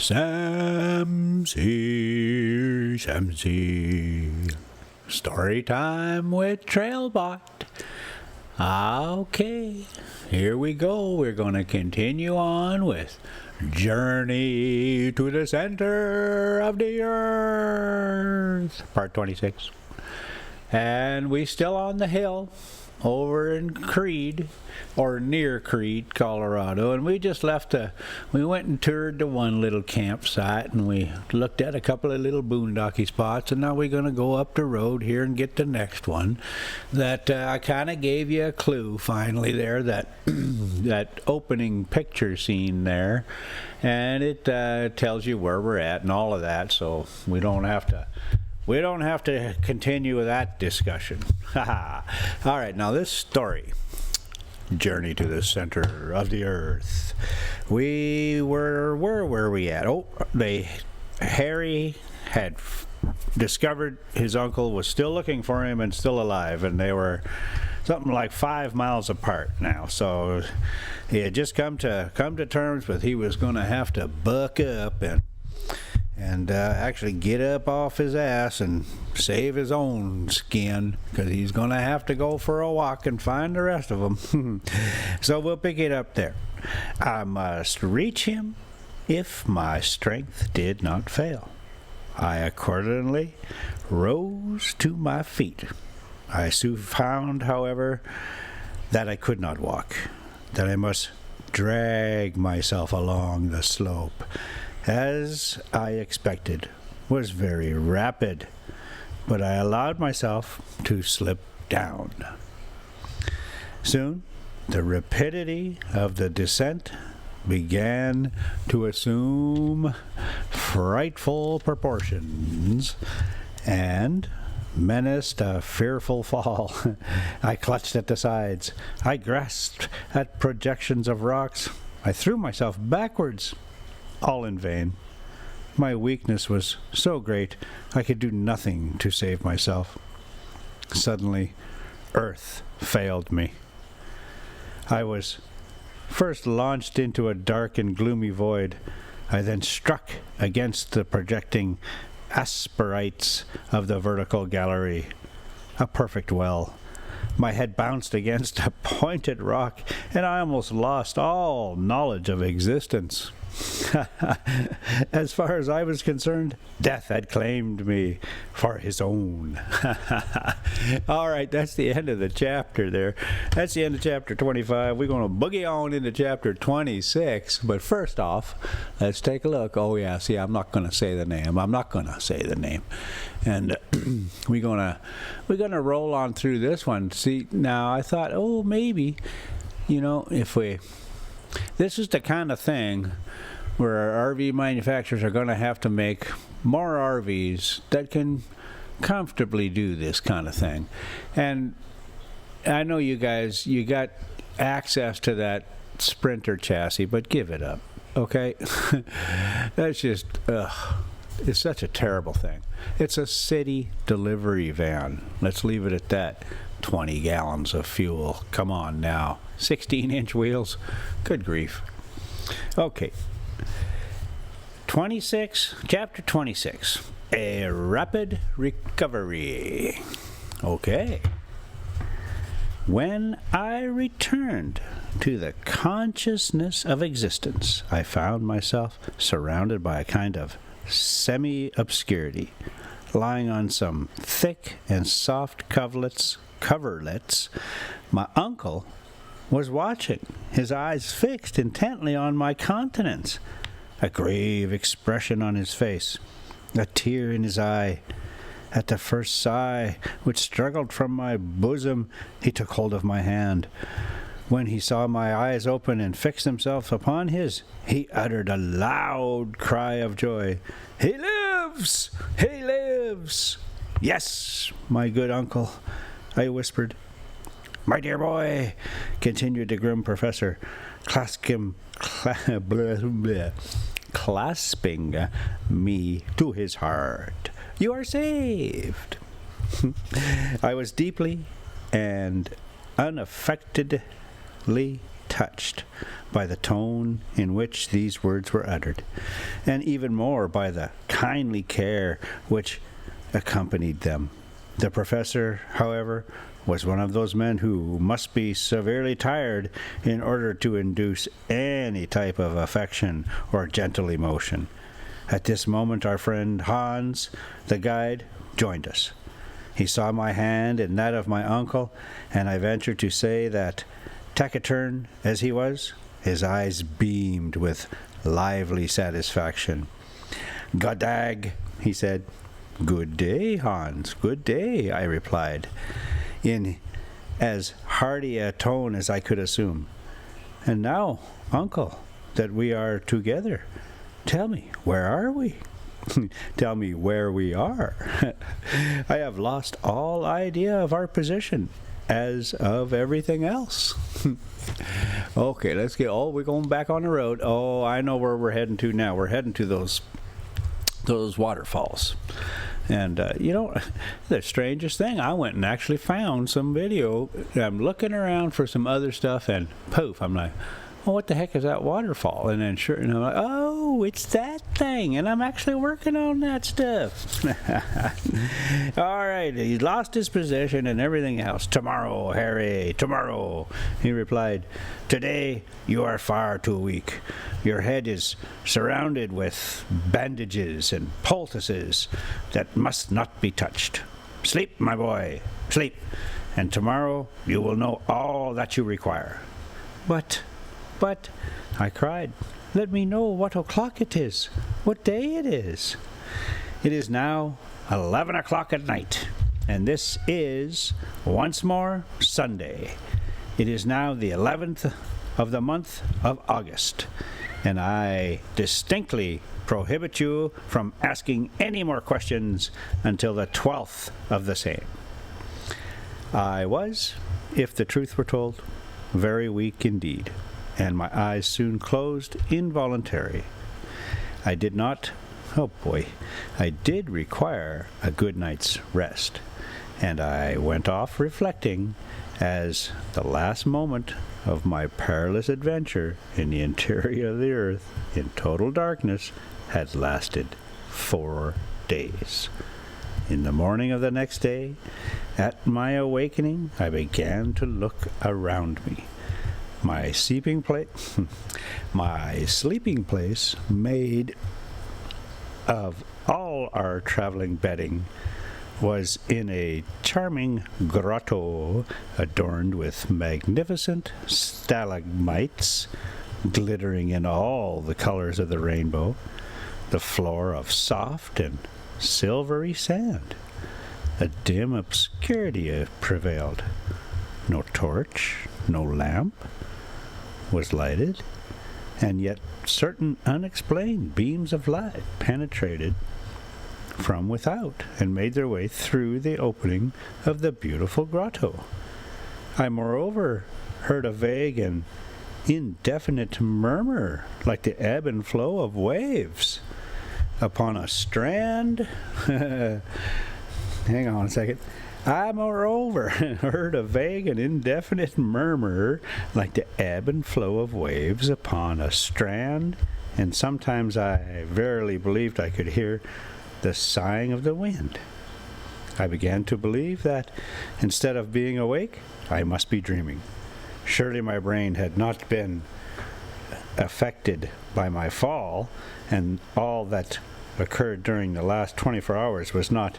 Sam's here, Sam's here. Story time with Trailbot. Okay, here we go. We're going to continue on with Journey to the Center of the Earth, part 26. And we still on the hill over in Creede, or near Creede, Colorado, and we just we went and toured the one little campsite, and we looked at a couple of little boondocky spots, and now we're going to go up the road here and get the next one. That I kind of gave you a clue finally there, that that opening picture scene there, and it tells you where we're at and all of that, so we don't have to continue with that discussion. All right, now this story, Journey to the Center of the Earth. Where were we at? Oh, Harry had discovered his uncle was still looking for him and still alive, and they were something like 5 miles apart now. So he had just come to terms with he was going to have to buck up and actually get up off his ass and save his own skin, because he's going to have to go for a walk and find the rest of them. So we'll pick it up there. I must reach him if my strength did not fail. I accordingly rose to my feet. I soon found, however, that I could not walk, that I must drag myself along the slope. As I expected, was very rapid, but I allowed myself to slip down. Soon, the rapidity of the descent began to assume frightful proportions and menaced a fearful fall. I clutched at the sides. I grasped at projections of rocks. I threw myself backwards. All in vain. My weakness was so great I could do nothing to save myself. Suddenly, earth failed me. I was first launched into a dark and gloomy void. I then struck against the projecting asperities of the vertical gallery. A perfect well. My head bounced against a pointed rock, and I almost lost all knowledge of existence. As far as I was concerned, death had claimed me for his own. All right, that's the end of the chapter there. That's the end of chapter 25. We're going to boogie on into chapter 26. But first off, let's take a look. Oh, yeah, see, I'm not going to say the name. And we're gonna roll on through this one. See, now I thought, oh, maybe, this is the kind of thing where our RV manufacturers are going to have to make more RVs that can comfortably do this kind of thing. And I know you guys, you got access to that Sprinter chassis, but give it up, okay? That's just, it's such a terrible thing. It's a city delivery van. Let's leave it at that. 20 gallons of fuel. Come on now. 16-inch wheels. Good grief. Okay. Chapter 26. A rapid recovery. Okay. When I returned to the consciousness of existence, I found myself surrounded by a kind of semi-obscurity, lying on some thick and soft coverlets. My uncle was watching, his eyes fixed intently on my countenance, a grave expression on his face, a tear in his eye. At the first sigh which struggled from my bosom, he took hold of my hand. When he saw my eyes open and fix themselves upon his, he uttered a loud cry of joy. "He lives! He lives!" "Yes, my good uncle," I whispered. "My dear boy," continued the grim professor, clasping me to his heart, "you are saved." I was deeply and unaffectedly touched by the tone in which these words were uttered, and even more by the kindly care which accompanied them. The professor, however, was one of those men who must be severely tired in order to induce any type of affection or gentle emotion. At this moment our friend Hans, the guide, joined us. He saw my hand in that of my uncle, and I venture to say that, taciturn as he was, his eyes beamed with lively satisfaction. "Goddag," he said. "Good day, Hans, good day," I replied, in as hearty a tone as I could assume. "And now, uncle, that we are together, tell me, where are we?" "Tell me where we are. I have lost all idea of our position, as of everything else." Okay, let's get. Oh, we're going back on the road. Oh, I know where we're heading to now. We're heading to those waterfalls. And the strangest thing, I went and actually found some video. I'm looking around for some other stuff, and poof, I'm like, well, what the heck is that waterfall? And then sure, I'm like, oh, it's that thing, and I'm actually working on that stuff. All right, he lost his position and everything else. "Tomorrow, Harry, tomorrow," he replied. "Today you are far too weak. Your head is surrounded with bandages and poultices that must not be touched. Sleep, my boy, sleep, and tomorrow you will know all that you require." But, I cried, "let me know what o'clock it is, what day it is." "It is now 11 o'clock at night, and this is, once more, Sunday. It is now the 11th of the month of August, and I distinctly prohibit you from asking any more questions until the 12th of the same." I was, if the truth were told, very weak indeed, and my eyes soon closed involuntarily. I did require a good night's rest, and I went off reflecting, as the last moment of my perilous adventure in the interior of the earth in total darkness had lasted 4 days. In the morning of the next day, at my awakening, I began to look around me. My sleeping place, made of all our traveling bedding, was in a charming grotto adorned with magnificent stalagmites glittering in all the colors of the rainbow, the floor of soft and silvery sand. A dim obscurity prevailed. No torch, no lamp was lighted, and yet certain unexplained beams of light penetrated from without and made their way through the opening of the beautiful grotto. I moreover heard a vague and indefinite murmur like the ebb and flow of waves upon a strand. Hang on a second. I moreover heard a vague and indefinite murmur like the ebb and flow of waves upon a strand, and sometimes I verily believed I could hear the sighing of the wind. I began to believe that, instead of being awake, I must be dreaming. Surely my brain had not been affected by my fall, and all that occurred during the last 24 hours was not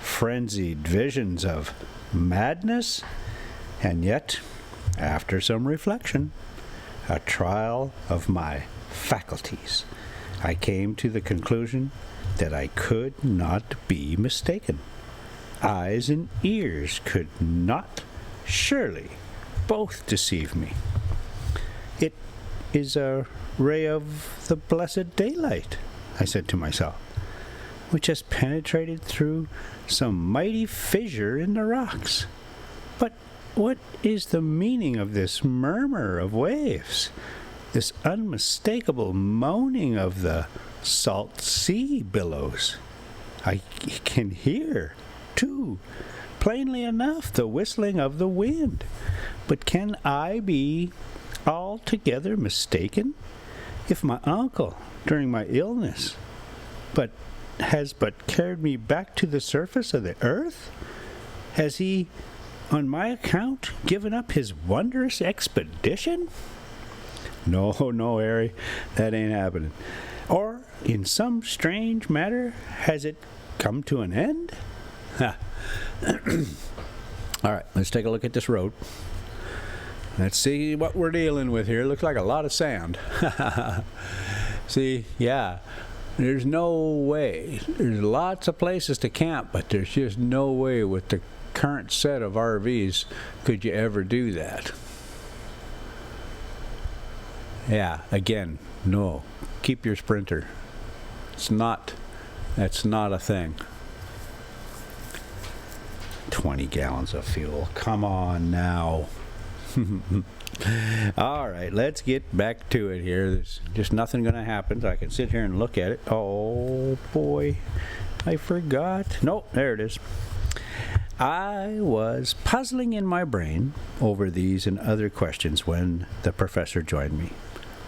frenzied visions of madness. And yet, after some reflection, a trial of my faculties, I came to the conclusion that I could not be mistaken. Eyes and ears could not, surely, both deceive me. It is a ray of the blessed daylight, I said to myself, which has penetrated through some mighty fissure in the rocks. But what is the meaning of this murmur of waves, this unmistakable moaning of the salt sea billows? I can hear, too, plainly enough, the whistling of the wind. But can I be altogether mistaken? If my uncle, during my illness, has but carried me back to the surface of the earth? Has he, on my account, given up his wondrous expedition? No, no, Harry, that ain't happening. Or, in some strange matter, has it come to an end? Ha. All right, let's take a look at this road. Let's see what we're dealing with here. Looks like a lot of sand. See, yeah, there's no way. There's lots of places to camp, but there's just no way with the current set of RVs could you ever do that. Yeah, again, no. Keep your Sprinter. That's not a thing. 20 gallons of fuel. Come on now. All right, let's get back to it here. There's just nothing going to happen. So I can sit here and look at it. Oh, boy. I forgot. Nope, there it is. I was puzzling in my brain over these and other questions when the professor joined me.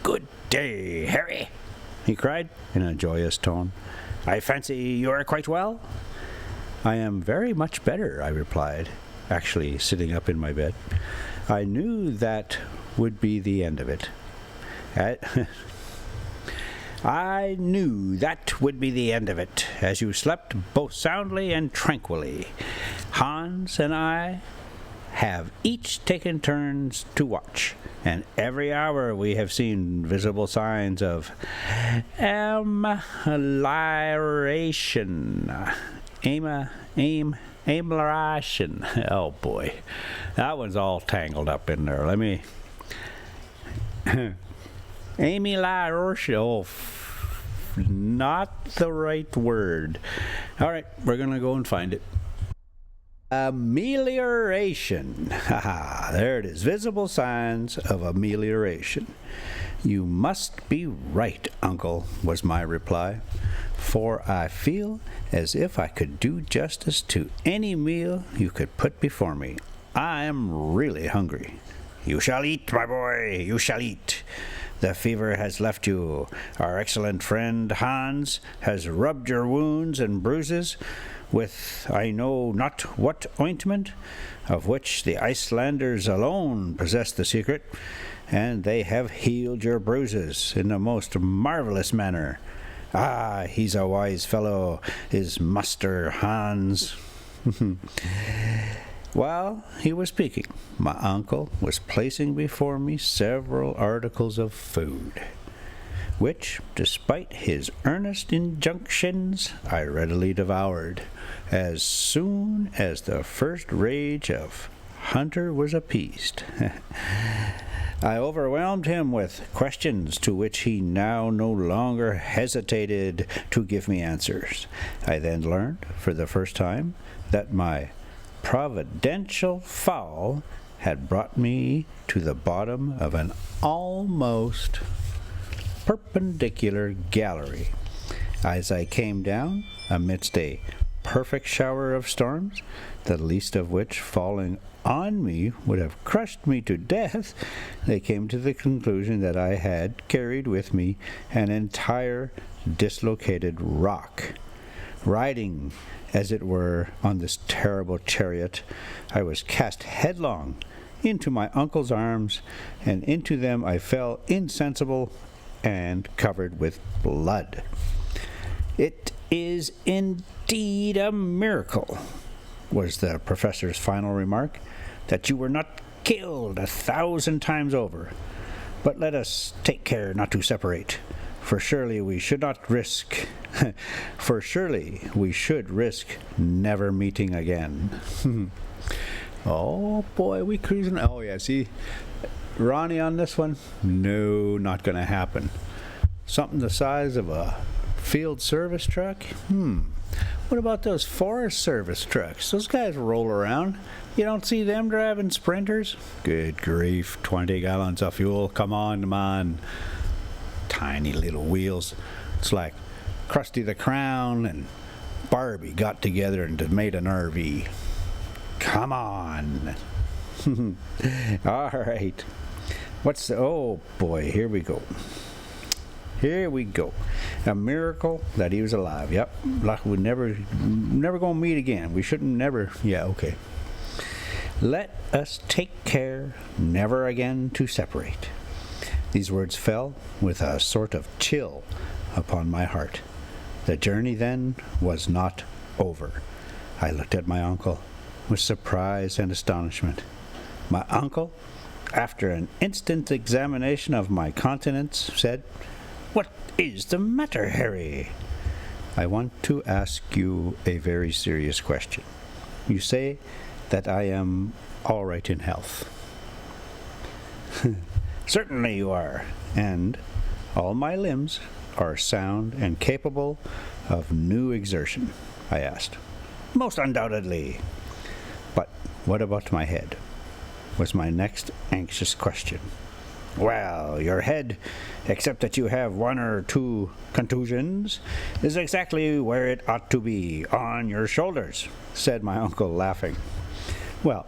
"Good day, Harry," he cried in a joyous tone. "I fancy you are quite well?" "I am very much better," I replied, actually sitting up in my bed. I knew that would be the end of it. I knew that would be the end of it, as you slept both soundly and tranquilly. Hans and I have each taken turns to watch, and every hour we have seen visible signs of amelioration. Amelioration. Oh boy, that one's all tangled up in there. Let me. Amelioration. Oh, not the right word. All right, we're gonna go and find it. Amelioration. Haha, there it is. Visible signs of amelioration. "You must be right, Uncle," was my reply, "for I feel as if I could do justice to any meal you could put before me. I am really hungry." "You shall eat, my boy, you shall eat. The fever has left you. Our excellent friend Hans has rubbed your wounds and bruises with I know not what ointment, of which the Icelanders alone possess the secret, and they have healed your bruises in the most marvelous manner. Ah, he's a wise fellow, is Master Hans." While he was speaking, my uncle was placing before me several articles of food, which, despite his earnest injunctions, I readily devoured as soon as the first rage of hunger was appeased. I overwhelmed him with questions to which he now no longer hesitated to give me answers. I then learned, for the first time, that my providential fowl had brought me to the bottom of an almost perpendicular gallery. As I came down, amidst a perfect shower of storms, the least of which falling on me would have crushed me to death, they came to the conclusion that I had carried with me an entire dislocated rock. Riding, as it were, on this terrible chariot, I was cast headlong into my uncle's arms, and into them I fell insensible and covered with blood. "It is indeed a miracle," was the professor's final remark, "that you were not killed 1,000 times over. But let us take care not to separate, for surely we should risk never meeting again." Oh boy, we cruising. Oh yeah, see, Ronnie on this one? No, not gonna happen. Something the size of a field service truck? What about those Forest Service trucks? Those guys roll around. You don't see them driving Sprinters? Good grief, 20 gallons of fuel. Come on, man. Tiny little wheels. It's like Krusty the Clown and Barbie got together and made an RV. Come on. All right. Oh boy, here we go. Here we go. A miracle that he was alive. Yep. Like we never gonna meet again. We shouldn't never. Yeah, okay. Let us take care never again to separate. These words fell with a sort of chill upon my heart. The journey then was not over. I looked at my uncle with surprise and astonishment. My uncle, after an instant examination of my countenance, said, "What is the matter, Harry?" "I want to ask you a very serious question. You say that I am all right in health." "Certainly you are, and all my limbs are sound and capable of new exertion," I asked. "Most undoubtedly." "But what about my head?" was my next anxious question. "Well, your head, except that you have 1 or 2 contusions, is exactly where it ought to be, on your shoulders," said my uncle, laughing. Well,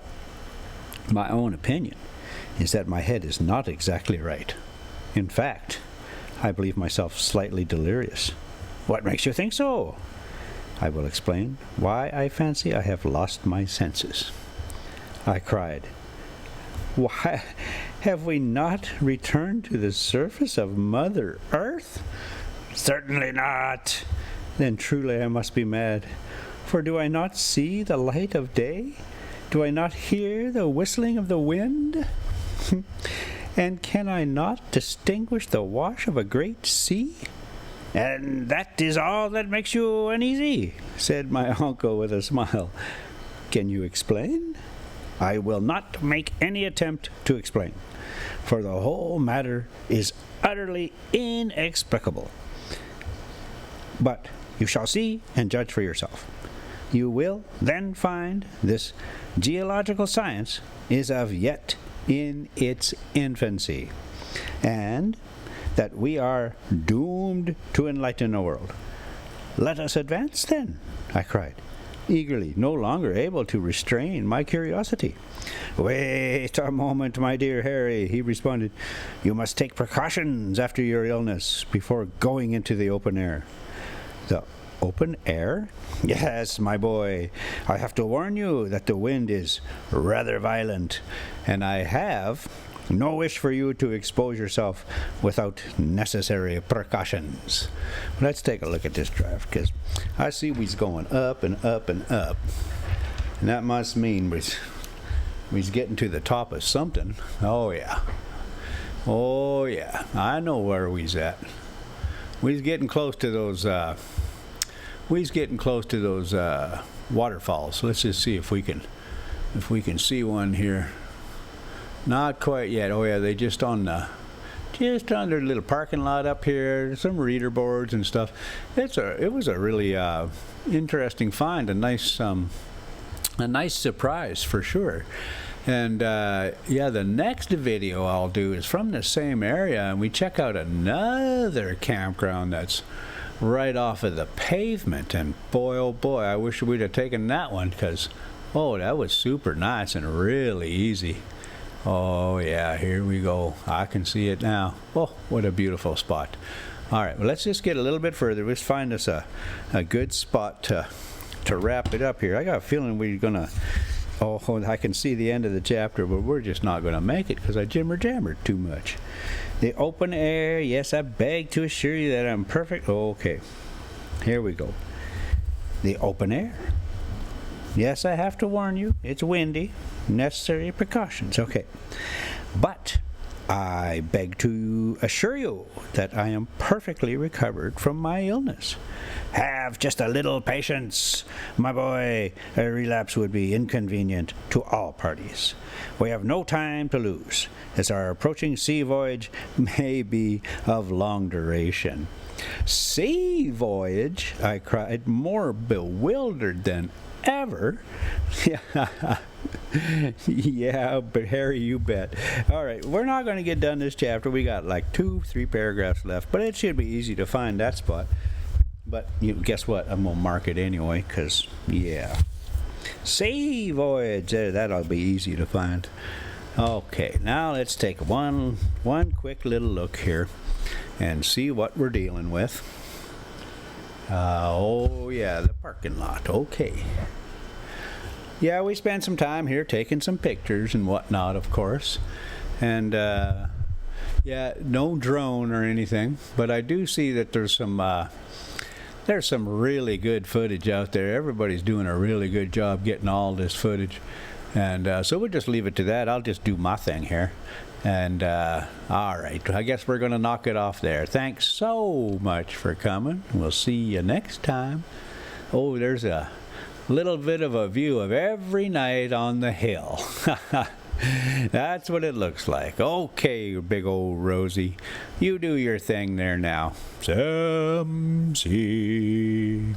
my own opinion is that my head is not exactly right. In fact, I believe myself slightly delirious. "What makes you think so?" "I will explain why I fancy I have lost my senses." I cried. "Why, have we not returned to the surface of Mother Earth?" "Certainly not." "Then truly I must be mad. For do I not see the light of day? Do I not hear the whistling of the wind? And can I not distinguish the wash of a great sea?" "And that is all that makes you uneasy," said my uncle with a smile. "Can you explain?" "I will not make any attempt to explain, for the whole matter is utterly inexplicable. But you shall see and judge for yourself. You will then find this geological science is as yet in its infancy, and that we are doomed to enlighten the world." "Let us advance, then," I cried, eagerly, no longer able to restrain my curiosity. "Wait a moment, my dear Harry," he responded. "You must take precautions after your illness before going into the open air." "The open air?" "Yes, my boy. I have to warn you that the wind is rather violent, and I have no wish for you to expose yourself without necessary precautions." Let's take a look at this draft, because I see we's going up and up and up. And that must mean we's getting to the top of something. Oh, yeah. Oh, yeah. I know where we's at. We's getting close to those, waterfalls. Let's just see if we can see one here. Not quite yet. Oh yeah, they just on their little parking lot up here. Some reader boards and stuff. It was a really interesting find. A nice surprise for sure. And yeah, the next video I'll do is from the same area, and we check out another campground that's right off of the pavement. And boy, oh boy, I wish we'd have taken that one, because that was super nice and really easy. Oh yeah, here we go. I can see it now. Oh, what a beautiful spot. All right, well, let's just get a little bit further. Let's find us a good spot to wrap it up here. I got a feeling we're gonna I can see the end of the chapter, but we're just not gonna make it because I jimmer-jammered too much. The open air. Yes, I beg to assure you that I'm perfect. Okay, here we go. The open air. Yes, I have to warn you, it's windy. Necessary precautions. Okay. But I beg to assure you that I am perfectly recovered from my illness. Have just a little patience, my boy. A relapse would be inconvenient to all parties. We have no time to lose, as our approaching sea voyage may be of long duration. "Sea voyage?" I cried, more bewildered than ever. Yeah, but Harry, you bet. All right, we're not going to get done this chapter. We got like 2-3 paragraphs left, but it should be easy to find that spot. But guess what? I'm going to mark it anyway, because, yeah. Sea voyage. That'll be easy to find. Okay, now let's take one quick little look here and see what we're dealing with. Oh yeah, the parking lot. Okay. Yeah, we spent some time here taking some pictures and whatnot, of course. And yeah, no drone or anything, but I do see that there's some really good footage out there. Everybody's doing a really good job getting all this footage. And so we'll just leave it to that. I'll just do my thing here. And all right, I guess we're going to knock it off there. Thanks so much for coming. We'll see you next time. Oh, there's a little bit of a view of every night on the hill. That's what it looks like. Okay, big old Rosie. You do your thing there now. Some see.